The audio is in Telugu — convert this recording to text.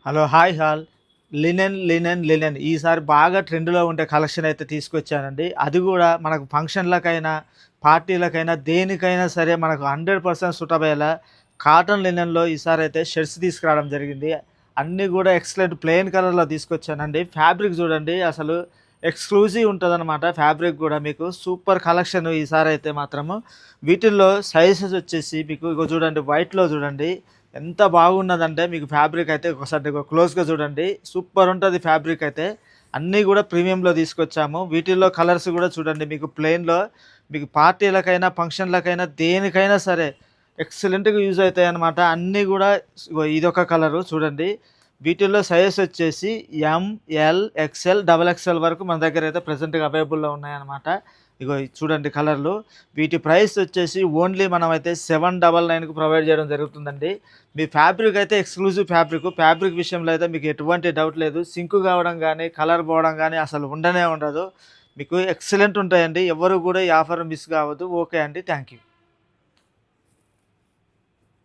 హలో! Hi all. లినెన్ ఈసారి బాగా ట్రెండ్‌లో ఉండే కలెక్షన్ అయితే తీసుకొచ్చానండి. అది గూడా మనకు ఫంక్షన్‌లకైనా, పార్టీలకైనా, దేనికైనా సరే మనకు 100% సూటబ్ అయ్యేలా కాటన్ లినెన్‌లో ఈసారైతే షర్ట్స్ తీసుకురావడం జరిగింది. అన్నీ గూడా ఎక్సలెంట్ ప్లెయిన్ కలర్‌లో తీసుకొచ్చానండి. ఫ్యాబ్రిక్ చూడండి అసలు ఎక్స్‌క్లూజివ్ ఉంటదనమాట. ఫ్యాబ్రిక్ గూడా మీకు సూపర్ కలెక్షన్ ఈసారైతే మాత్రము. వీటిల్లో సైజెస్ వచ్చేసి మీకు ఇగో చూడండి వైట్‌లో చూడండి ఎంత బాగున్నదంటే మీకు ఫ్యాబ్రిక్ అయితే ఒకసారి క్లోజ్‌గా చూడండి. సూపర్ ఉంటది ఫ్యాబ్రిక్ అయితే. అన్నీ గూడా ప్రీమియంలో తీసుకొచ్చాము. వీటిల్లో కలర్స్ గూడా చూడండి మీకు ప్లెయిన్‌లో మీకు పార్టీలకైనా, ఫంక్షన్‌లకైనా దేనికైనా సరే ఎక్సలెంట్‌గా యూజ్ అయితాయన్నమాట. అన్నీ గూడా ఇగో ఇదొక కలరు చూడండి. వీటిల్లో సైజెస్ వచ్చేసి ఎం, ఎల్, ఎక్స్‌ఎల్, డబుల్ ఎక్స్‌ఎల్ వరకు మన దగ్గరైతే ప్రెజెంట్‌గా అవైలబుల్‌లో ఉన్నాయన్నమాట. ఇగో ఇది చూడండి కలర్‌లు. వీటి ప్రైస్ వచ్చేసి ఓన్లీ మనమైతే 799కి ప్రొవైడ్ చేయడం జరుగుతుందండి. మీ ఫ్యాబ్రిక్ అయితే ఎక్స్‌క్లూజివ్ ఫ్యాబ్రిక్. ఫ్యాబ్రిక్ విషయంలో అయితే మీకు ఎటువంటి డౌట్ లేదు. సింక్ కావడం గానీ, కలర్ పోవడం గానీ అసలు ఉండనే ఉండదు. మీకు ఎక్సలెంట్ ఉంటాయండి. ఎవ్వరు గూడా ఈ ఆఫర్ మిస్ కావద్దు. ఓకే అండి. Thank you.